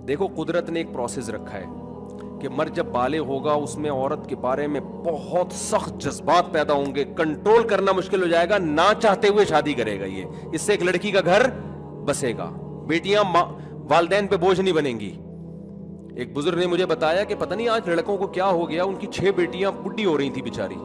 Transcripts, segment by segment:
دیکھو قدرت نے ایک پروسیس رکھا ہے کہ مرد جب بالغ ہوگا اس میں عورت کے بارے میں بہت سخت جذبات پیدا ہوں گے, کنٹرول کرنا مشکل ہو جائے گا, نہ چاہتے ہوئے شادی کرے گا. یہ اس سے ایک لڑکی کا گھر بسے گا, بیٹیاں والدین پہ بوجھ نہیں بنیں گی. ایک بزرگ نے مجھے بتایا کہ پتہ نہیں آج لڑکوں کو کیا ہو گیا, ان کی 6 بیٹیاں بڈھی ہو رہی تھی بیچاری.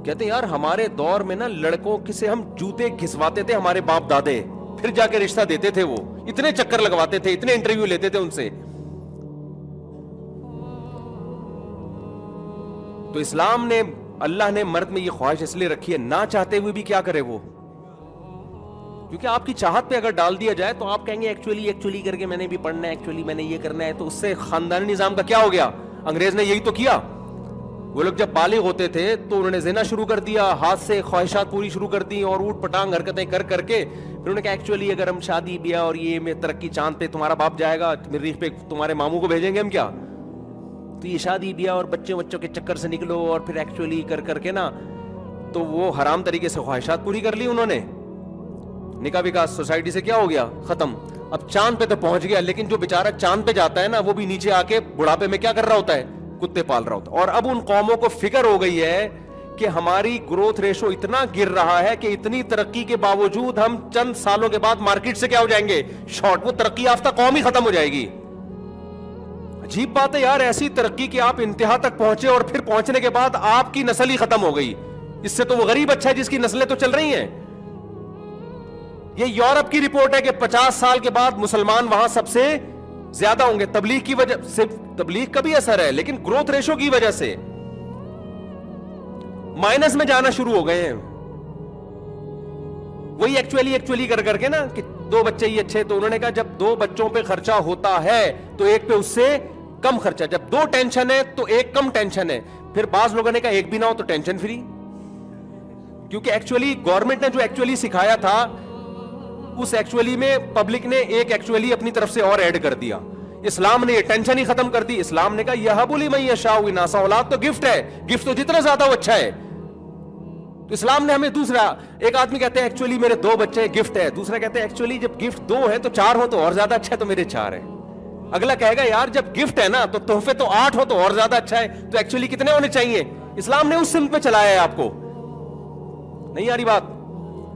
کہتے ہیں یار ہمارے دور میں نا لڑکوں سے ہم جوتے گھسواتے تھے ہمارے باپ دادے, پھر جا کے رشتہ دیتے تھے. وہ اتنے چکر لگواتے تھے, اتنے انٹرویو لیتے تھے ان سے. تو اسلام نے, اللہ نے مرد میں یہ خواہش اس لیے رکھی ہے, نہ چاہتے ہوئے بھی کیا کرے وہ, کیونکہ آپ کی چاہت پہ اگر ڈال دیا جائے تو آپ کہیں گے ایکچولی کر کے میں نے بھی پڑھنا ہے, ایکچولی میں نے یہ کرنا ہے, تو اس سے خاندانی نظام کا کیا ہو گیا. انگریز نے یہی تو کیا. وہ لوگ جب بالغ ہوتے تھے تو انہوں نے زنا شروع کر دیا, ہاتھ سے خواہشات پوری شروع کر دی, اور اوٹ پٹانگ حرکتیں کر کے پھر انہوں نے کہا ایکچولی اگر ہم شادی بیاہ اور یہ میں ترقی چاند پہ تمہارا باپ جائے گا, مریخ پہ تمہارے ماموں کو بھیجیں گے ہم کیا. تو یہ شادی بیاہ اور بچوں کے چکر سے نکلو, اور پھر ایکچولی کر کے نا, تو وہ حرام طریقے سے خواہشات پوری کر لی انہوں نے. نکاح وکاس سوسائٹی سے کیا ہو گیا, ختم. اب چاند پہ تو پہنچ گیا, لیکن جو بیچارہ چاند پہ جاتا ہے نا, وہ بھی نیچے آ کے بڑھاپے میں کیا کر رہا ہوتا ہے, کتے پال رہا ہوتا ہے. اور اب ان قوموں کو فکر ہو گئی ہے کہ ہماری گروتھ ریشو اتنا گر رہا ہے کہ اتنی ترقی کے باوجود ہم چند سالوں کے بعد مارکیٹ سے کیا ہو جائیں گے, شارٹ. وہ ترقی یافتہ قوم ہی ختم ہو جائے گی. عجیب بات ہے یار, ایسی ترقی کہ آپ انتہا تک پہنچے اور پھر پہنچنے کے بعد آپ کی نسل ہی ختم ہو گئی. اس سے تو وہ غریب اچھا ہے جس کی نسلیں تو چل رہی ہیں. یہ یورپ کی رپورٹ ہے کہ 50 سال کے بعد مسلمان وہاں سب سے زیادہ ہوں گے. تبلیغ کی وجہ سے, تبلیغ کا بھی اثر ہے, لیکن گروتھ ریشو کی وجہ سے مائنس میں جانا شروع ہو گئے ہیں. وہی ایکچولی کر کے نا کہ 2 بچے ہی اچھے. تو انہوں نے کہا جب 2 بچوں پہ خرچہ ہوتا ہے تو ایک پہ اس سے کم خرچہ, جب 2 ٹینشن ہے تو ایک کم ٹینشن ہے. پھر بعض لوگوں نے کہا ایک بھی نہ ہو تو ٹینشن فری, کیونکہ ایکچولی گورنمنٹ نے جو ایکچولی سکھایا تھا اس ایکچولی میں پبلک نے ایک ایکچولی اپنی طرف سے اور ایڈ کر دیا. اسلام نے یہ ٹینشن ہی ختم کر دی. اسلام نے کہا یہب لمن یشاء اناثا, اولاد تو گفٹ ہے, گفٹ تو جتنا زیادہ وہ اچھا ہے. تو اسلام نے ہمیں دوسرا, ایک آدمی کہتے ہیں ایکچولی میرے 2 بچے گفٹ ہے, دوسرا کہتے ہیں ایکچولی جب گفٹ 2 ہے تو 4 ہو تو اور زیادہ اچھا ہے, تو میرے 4 ہے. اگلا کہے گا یار جب گفٹ ہے نا تو تحفے تو 8 ہو تو اور زیادہ اچھا ہے, تو ایکچولی کتنے ہونے چاہیے. اسلام نے اس سمت میں چلایا ہے آپ کو. نہیں آ رہی بات.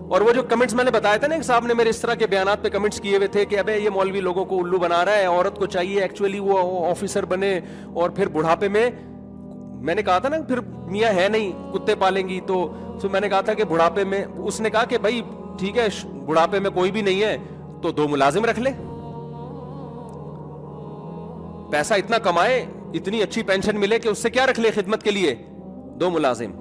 اور وہ جو کمنٹس میں نے بتایا تھا نا, ایک صاحب نے میرے اس طرح کے بیانات پہ کمنٹس کیے ہوئے تھے کہ ابے یہ مولوی لوگوں کو الو بنا رہا ہے, عورت کو چاہیے ایکچولی وہ آفیسر بنے اور پھر بڑھاپے میں نے کہا تھا نا پھر میاں ہے نہیں, کتے پالیں گی. تو میں نے کہا تھا کہ بڑھاپے میں, اس نے کہا کہ بھائی ٹھیک ہے بڑھاپے میں کوئی بھی نہیں ہے تو 2 ملازم رکھ لے, پیسہ اتنا کمائے, اتنی اچھی پینشن ملے کہ اس سے کیا رکھ لے خدمت کے لیے, 2 ملازم.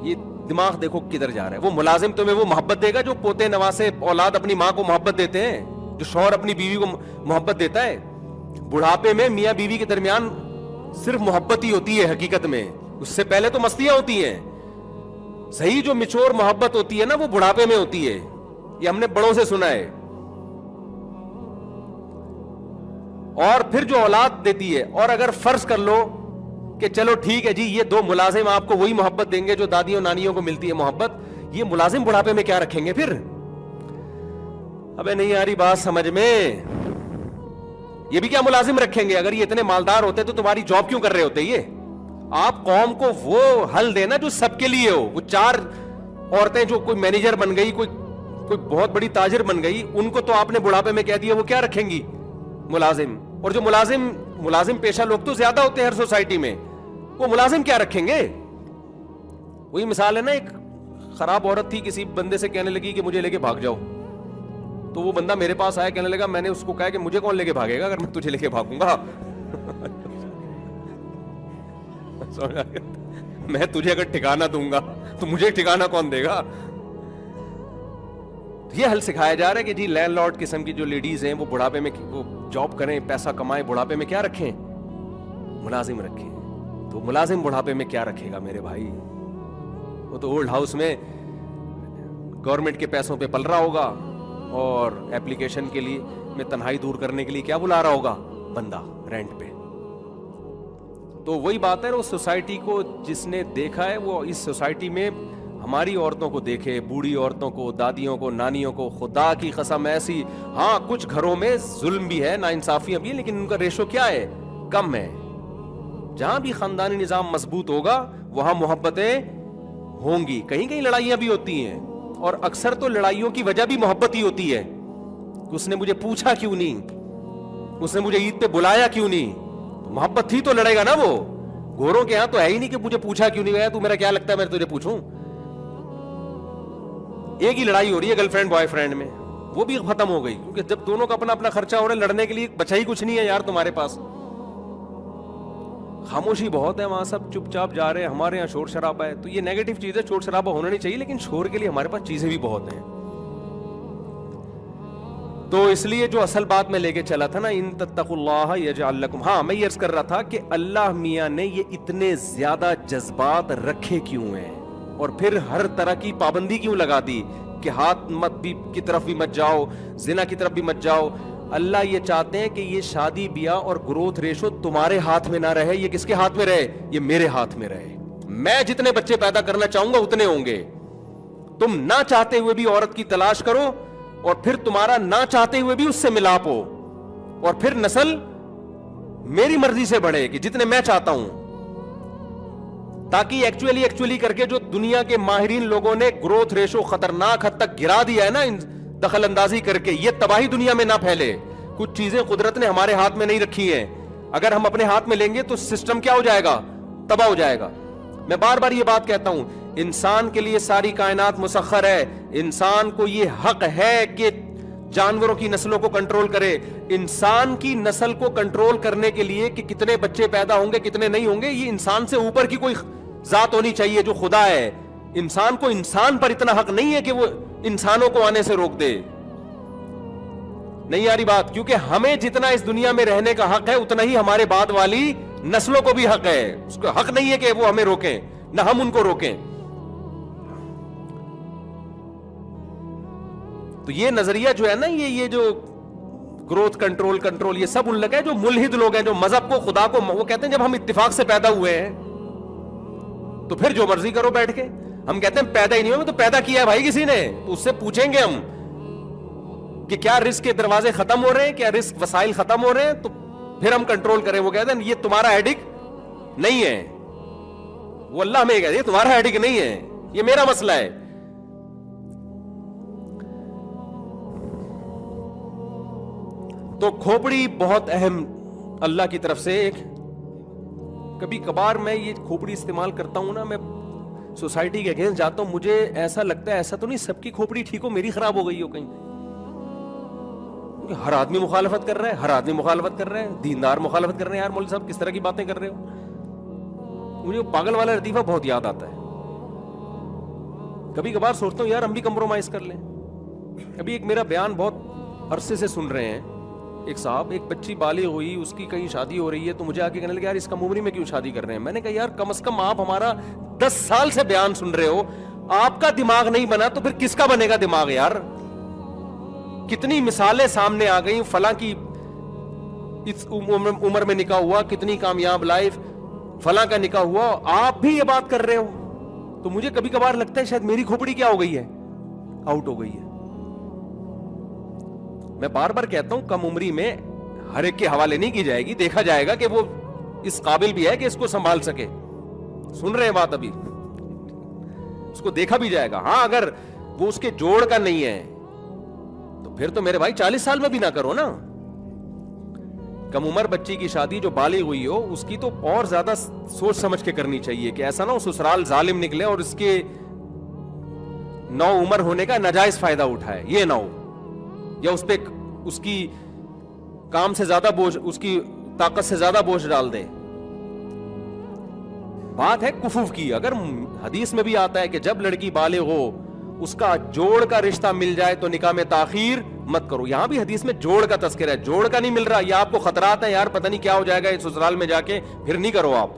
یہ دماغ دیکھو کدھر جا رہا ہے. وہ ملازم تمہیں وہ محبت دے گا جو پوتے نواسے اولاد اپنی ماں کو محبت دیتے ہیں, جو شوہر اپنی بیوی کو محبت دیتا ہے. بڑھاپے میں میاں بیوی کے درمیان صرف محبت ہی ہوتی ہے حقیقت میں, اس سے پہلے تو مستیاں ہوتی ہیں. صحیح جو میچور محبت ہوتی ہے نا وہ بڑھاپے میں ہوتی ہے, یہ ہم نے بڑوں سے سنا ہے. اور پھر جو اولاد دیتی ہے, اور اگر فرض کر لو کہ چلو ٹھیک ہے جی یہ 2 ملازم آپ کو وہی محبت دیں گے جو دادیوں نانیوں کو ملتی ہے محبت, یہ ملازم بڑھاپے میں کیا رکھیں گے پھر. ابے نہیں آ رہی بات سمجھ میں. یہ بھی کیا ملازم رکھیں گے, اگر یہ اتنے مالدار ہوتے تو تمہاری جاب کیوں کر رہے ہوتے. یہ آپ قوم کو وہ حل دینا جو سب کے لیے ہو. وہ 4 عورتیں جو کوئی مینیجر بن گئی, کوئی بہت بڑی تاجر بن گئی, ان کو تو آپ نے بڑھاپے میں کہہ دیا وہ کیا رکھیں گی ملازم. اور جو ملازم پیشہ لوگ تو زیادہ ہوتے ہیں ہر سوسائٹی میں, وہ ملازم کیا رکھیں گے. وہی مثال ہے نا, ایک خراب عورت تھی, کسی بندے سے کہنے لگی کہ مجھے لے کے بھاگ جاؤ, تو وہ بندہ میرے پاس آیا, کہنے لگا میں نے اس کو کہا کہ مجھے کون لے کے بھاگے گا اگر میں تجھے لے کے بھاگوں گا. میں تجھے اگر ٹھکانہ دوں گا تو مجھے ٹھکانہ کون دے گا. یہ حل سکھایا جا رہا ہے کہ جی لینڈ لارڈ قسم کی جو لیڈیز ہیں وہ بڑھاپے میں وہ جاب کریں, پیسہ کمائیں, بڑھاپے میں کیا رکھیں, ملازم رکھیں. تو ملازم بڑھاپے میں کیا رکھے گا میرے بھائی, وہ تو اولڈ ہاؤس میں گورنمنٹ کے پیسوں پہ پل رہا ہوگا, اور ایپلیکیشن کے لیے میں تنہائی دور کرنے کے لیے کیا بلا رہا ہوگا, بندہ رینٹ پہ. تو وہی بات ہے, اس سوسائٹی کو جس نے دیکھا ہے وہ اس سوسائٹی میں ہماری عورتوں کو دیکھے, بوڑھی عورتوں کو, دادیوں کو, نانیوں کو, خدا کی قسم ایسی, ہاں کچھ گھروں میں ظلم بھی ہے, ناانصافیاں بھی ہیں, لیکن ان کا ریشو کیا ہے, کم ہے. جہاں بھی خاندانی نظام مضبوط ہوگا وہاں محبتیں ہوں گی. کہیں کہیں لڑائیاں بھی ہوتی ہیں, اور اکثر تو لڑائیوں کی وجہ بھی محبت ہی ہوتی ہے. اس نے مجھے پوچھا کیوں نہیں, اس نے مجھے عید پہ بلایا کیوں نہیں, محبت تھی تو لڑے گا نا. وہ گوروں کے ہاں تو ہے ہی نہیں کہ مجھے پوچھا کیوں نہیں گیا, تو میرا کیا لگتا ہے میں تجھے پوچھوں. ایک ہی لڑائی ہو رہی ہے گرل فرینڈ بوائے فرینڈ میں, وہ بھی ختم ہو گئی, کیونکہ جب دونوں کا اپنا اپنا خرچہ ہو رہا ہے, لڑنے کے لیے بچا ہی کچھ نہیں ہے یار تمہارے پاس. خاموشی بہت ہے وہاں, سب چپ چاپ جا رہے ہیں. ہمارے یہاں شور شرابہ ہے, تو یہ نیگیٹو چیز ہے, شور شرابہ ہونا نہیں چاہیے, لیکن شور کے لیے ہمارے پاس چیزیں بھی بہت ہیں. تو اس لیے جو اصل بات میں لے کے چلا تھا نا, ان تتقوا اللہ یجعل لکم, ہاں میں یہ عرض کر رہا تھا کہ اللہ میاں نے یہ اتنے زیادہ جذبات رکھے کیوں ہیں, اور پھر ہر طرح کی پابندی کیوں لگا دی کہ ہاتھ مت بھی کی طرف بھی مت جاؤ, زنا کی طرف بھی مت جاؤ. اللہ یہ چاہتے ہیں کہ یہ شادی بیاہ اور گروتھ ریشو تمہارے ہاتھ میں نہ رہے, یہ کس کے ہاتھ میں رہے, یہ میرے ہاتھ میں رہے. میں جتنے بچے پیدا کرنا چاہوں گا اتنے ہوں گے. تم نہ چاہتے ہوئے بھی عورت کی تلاش کرو, اور پھر تمہارا نہ چاہتے ہوئے بھی اس سے ملاپ ہو, اور پھر نسل میری مرضی سے بڑھے کہ جتنے میں چاہتا ہوں, تاکہ ایکچولی کر کے جو دنیا کے ماہرین لوگوں نے گروتھ ریشو خطرناک حد تک گرا دیا ہے نا دخل اندازی کر کے, یہ تباہی دنیا میں نہ پھیلے. کچھ چیزیں قدرت نے ہمارے ہاتھ میں نہیں رکھی ہیں, اگر ہم اپنے ہاتھ میں لیں گے تو سسٹم کیا ہو جائے گا, تباہ ہو جائے گا. میں بار بار یہ بات کہتا ہوں, انسان کے لیے ساری کائنات مسخر ہے. انسان کو یہ حق ہے کہ جانوروں کی نسلوں کو کنٹرول کرے. انسان کی نسل کو کنٹرول کرنے کے لیے کہ کتنے بچے پیدا ہوں گے کتنے نہیں ہوں گے, یہ انسان سے اوپر کی کوئی ذات ہونی چاہیے جو خدا ہے. انسان کو انسان پر اتنا حق نہیں ہے کہ وہ انسانوں کو آنے سے روک دے. نہیں آ رہی بات, کیونکہ ہمیں جتنا اس دنیا میں رہنے کا حق ہے اتنا ہی ہمارے بعد والی نسلوں کو بھی حق ہے. اس کو حق نہیں ہے کہ وہ ہمیں روکیں, نہ ہم ان کو روکیں. تو یہ نظریہ جو ہے نا, یہ جو گروتھ کنٹرول یہ سب ان لگا ہے جو ملحد لوگ ہیں, جو مذہب کو خدا کو وہ کہتے ہیں جب ہم اتفاق سے پیدا ہوئے ہیں تو پھر جو مرضی کرو بیٹھ کے. ہم کہتے ہیں پیدا ہی نہیں ہوئے, تو پیدا کیا ہے بھائی کسی نے, تو اس سے پوچھیں گے ہم کہ کیا رزق کے دروازے ختم ہو رہے ہیں, کیا رزق وسائل ختم ہو رہے ہیں, تو پھر ہم کنٹرول کریں. وہ کہتے ہیں یہ تمہارا ہیڈک نہیں ہے, وہ اللہ ہمیں کہتے ہیں تمہارا ہیڈک نہیں ہے, یہ میرا مسئلہ ہے. تو کھوپڑی بہت اہم اللہ کی طرف سے ایک, کبھی کبھار میں یہ کھوپڑی استعمال کرتا ہوں نا, میں سوسائٹی کے اگینسٹ جاتا ہوں, مجھے ایسا لگتا ہے ایسا تو نہیں سب کی کھوپڑی ٹھیک ہو, میری خراب ہو گئی ہو کہیں. ہر آدمی مخالفت کر رہا ہے, ہر آدمی مخالفت کر رہا ہے, دیندار مخالفت کر رہے ہیں. یار مولوی صاحب کس طرح کی باتیں کر رہے ہو, مجھے پاگل والا لطیفہ بہت یاد آتا ہے. کبھی کبھار سوچتا ہوں یار ہم بھی کمپرومائز کر لیں. ابھی ایک میرا بیان بہت عرصے سے سن رہے ہیں, ایک صاحب, ایک بچی بالغ ہوئی, اس کی کہیں شادی ہو رہی ہے, تو مجھے آ کے کہنے لگے یار اس کم عمری میں کیوں شادی کر رہے ہیں. میں نے کہا یار کم از کم آپ ہمارا 10 سال سے بیان سن رہے ہو, آپ کا دماغ نہیں بنا تو پھر کس کا بنے گا دماغ یار. کتنی مثالیں سامنے آ گئی, فلاں کی اس عمر میں نکاح ہوا, کتنی کامیاب لائف, فلاں کا نکاح ہوا, آپ بھی یہ بات کر رہے ہو. تو مجھے کبھی کبھار لگتا ہے شاید میری کھوپڑی کیا ہو گئی ہے, آؤٹ ہو گئی ہے. میں بار بار کہتا ہوں کم عمری میں ہر ایک کے حوالے نہیں کی جائے گی, دیکھا جائے گا کہ وہ اس قابل بھی ہے کہ اس کو سنبھال سکے. سن رہے ہیں بات, ابھی اس کو دیکھا بھی جائے گا. ہاں اگر وہ اس کے جوڑ کا نہیں ہے تو پھر تو میرے بھائی 40 سال میں بھی نہ کرو نا. کم عمر بچی کی شادی جو بالغ ہوئی ہو اس کی تو اور زیادہ سوچ سمجھ کے کرنی چاہیے, کہ ایسا نہ ہو سسرال ظالم نکلے اور اس کے نو عمر ہونے کا ناجائز فائدہ اٹھائے, یہ نہ ہو, یا اس پہ اس کی کام سے زیادہ بوجھ, اس کی طاقت سے زیادہ بوجھ ڈال دے. بات ہے کفوف کی. اگر حدیث میں بھی آتا ہے کہ جب لڑکی بالغ ہو اس کا جوڑ کا رشتہ مل جائے تو نکاح میں تاخیر مت کرو. یہاں بھی حدیث میں جوڑ کا تذکرہ ہے, جوڑ کا نہیں مل رہا, یا آپ کو خطرات ہے یار پتہ نہیں کیا ہو جائے گا اس سسرال میں جا کے, پھر نہیں کرو آپ.